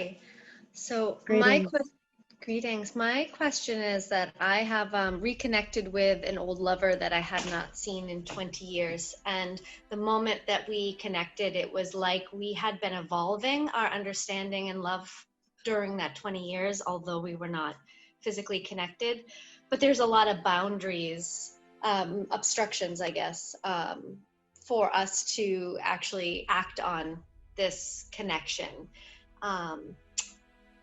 Hi. So Greetings. greetings. My question is that I have reconnected with an old lover that I had not seen in 20 years. And the moment that we connected, it was like we had been evolving our understanding and love during that 20 years, although we were not physically connected. But there's a lot of boundaries, obstructions, I guess, for us to actually act on this connection. Um,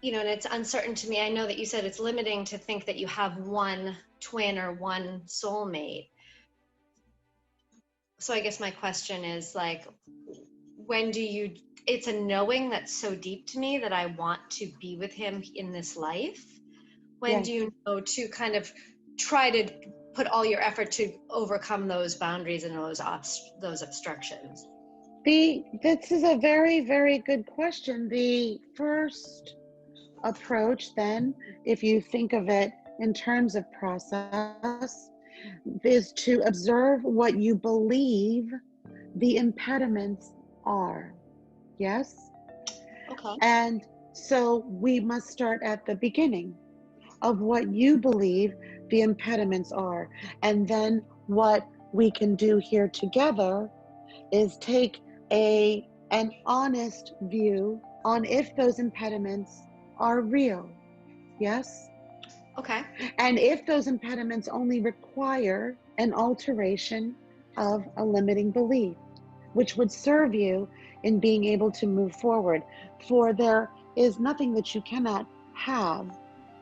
and it's uncertain to me. I know that you said it's limiting to think that you have one twin or one soulmate. So I guess my question is like, it's a knowing that's so deep to me that I want to be with him in this life. When do Yes. you know to kind of try to put all your effort to overcome those boundaries and those obstructions? This is a very, very good question. The first approach, then, if you think of it in terms of process, is to observe what you believe the impediments are. Yes? Okay. And so we must start at the beginning of what you believe the impediments are. And then what we can do here together is take an honest view on if those impediments are real. Yes? Okay. And if those impediments only require an alteration of a limiting belief, which would serve you in being able to move forward. For there is nothing that you cannot have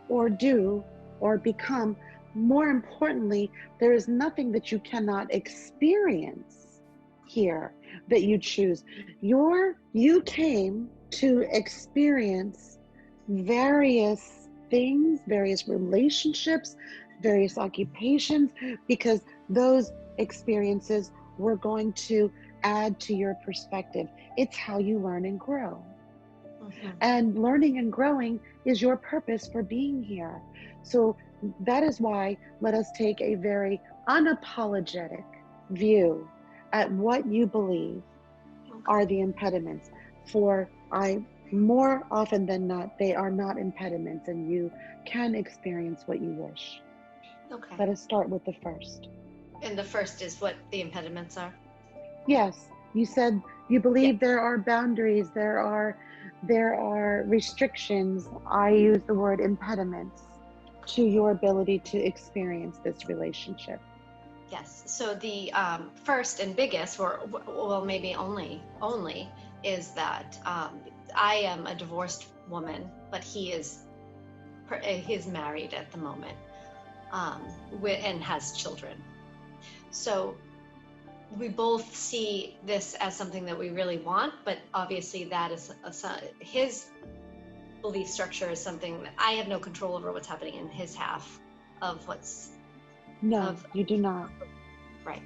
or do or become. More importantly, there is nothing that you cannot experience here that you choose. You came to experience various things, various relationships, various occupations, because those experiences were going to add to your perspective. It's how you learn and grow. Mm-hmm. And learning and growing is your purpose for being here. So that is why let us take a very unapologetic view at what you believe are the impediments. For more often than not, they are not impediments, and you can experience what you wish. Okay. Let us start with the first. And the first is what the impediments are. Yes, you said you believe there are boundaries, there are restrictions. I use the word impediments to your ability to experience this relationship. Yes. So the first and biggest, or well, maybe only, is that I am a divorced woman, but he's married at the moment, and has children. So we both see this as something that we really want, but obviously that is his belief structure is something that I have no control over what's happening in his half of what's. No, you do not. Right.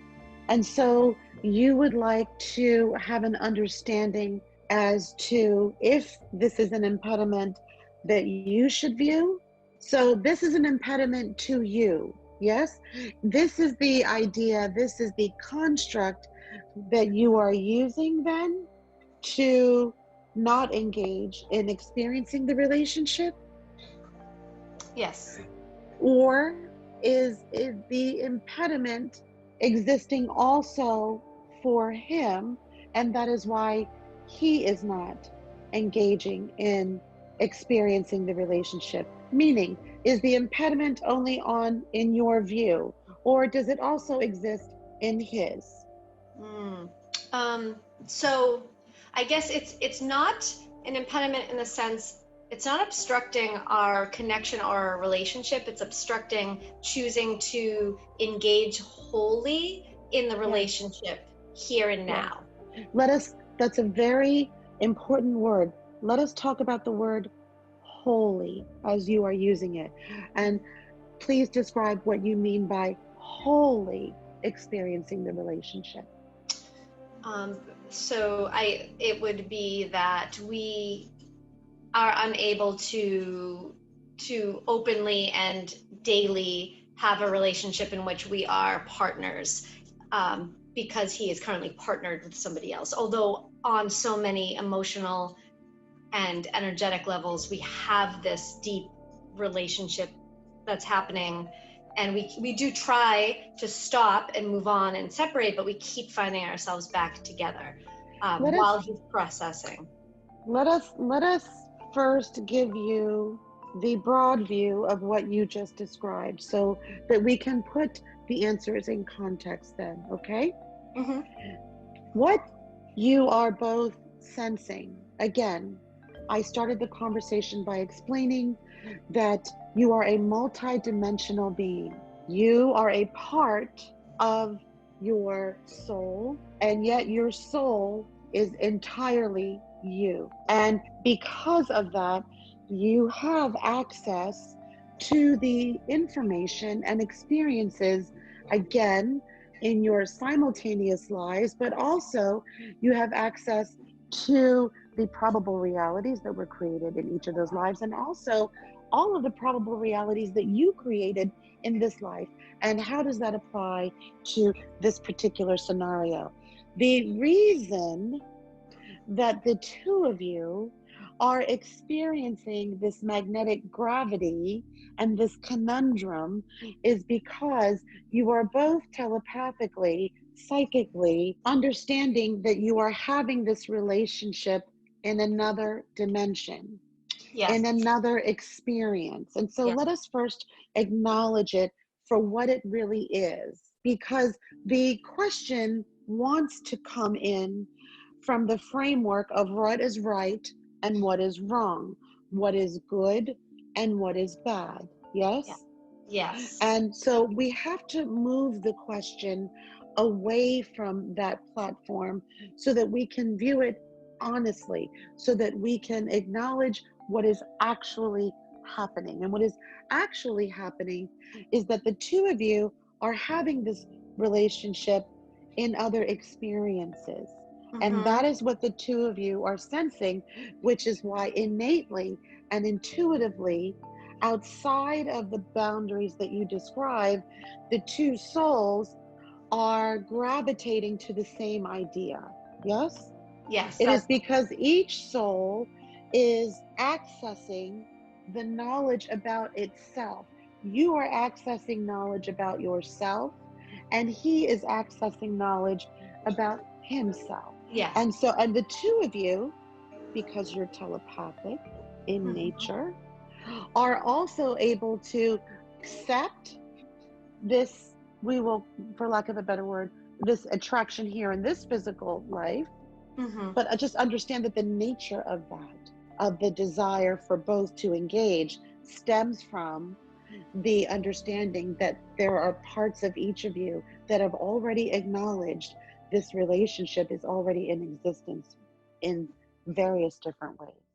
And so you would like to have an understanding as to if this is an impediment that you should view. So this is an impediment to you. Yes, this is the idea, this is the construct that you are using then to not engage in experiencing the relationship? Yes. Or is the impediment existing also for him, and that is why he is not engaging in experiencing the relationship? Meaning, is the impediment only on in your view, or does it also exist in his? So I guess it's not an impediment in the sense it's not obstructing our connection or our relationship. It's obstructing choosing to engage wholly in the relationship here and now. That's a very important word. Let us talk about the word wholly as you are using it. And please describe what you mean by wholly experiencing the relationship. So it would be that we are unable to openly and daily have a relationship in which we are partners, because he is currently partnered with somebody else, although on so many emotional and energetic levels, we have this deep relationship that's happening. And we do try to stop and move on and separate, but we keep finding ourselves back together Let us while he's processing. let us first give you the broad view of what you just described so that we can put the answers in context then, okay? Mm-hmm. What you are both sensing, again, I started the conversation by explaining that you are a multidimensional being. You are a part of your soul, and yet your soul is entirely you. And because of that, you have access to the information and experiences, again, in your simultaneous lives, but also you have access to the probable realities that were created in each of those lives, and also all of the probable realities that you created in this life. And how does that apply to this particular scenario? The reason that the two of you are experiencing this magnetic gravity and this conundrum is because you are both telepathically, psychically understanding that you are having this relationship in another dimension, Yes. in another experience. And so Yes. let us first acknowledge it for what it really is, because the question wants to come in from the framework of what is right and what is wrong, what is good and what is bad. Yes? Yeah. Yes. And so we have to move the question away from that platform so that we can view it honestly, so that we can acknowledge what is actually happening. And what is actually happening is that the two of you are having this relationship in other experiences. And Mm-hmm. that is what the two of you are sensing, which is why innately and intuitively, outside of the boundaries that you describe, the two souls are gravitating to the same idea. Yes? Yes. It is That's because each soul is accessing the knowledge about itself. You are accessing knowledge about yourself, and he is accessing knowledge about himself. yes. And so, and the two of you, because you're telepathic in Mm-hmm. nature, are also able to accept this, we will, for lack of a better word, this attraction here in this physical life, Mm-hmm. but just understand that the nature of that, of the desire for both to engage, stems from the understanding that there are parts of each of you that have already acknowledged this relationship is already in existence in various different ways.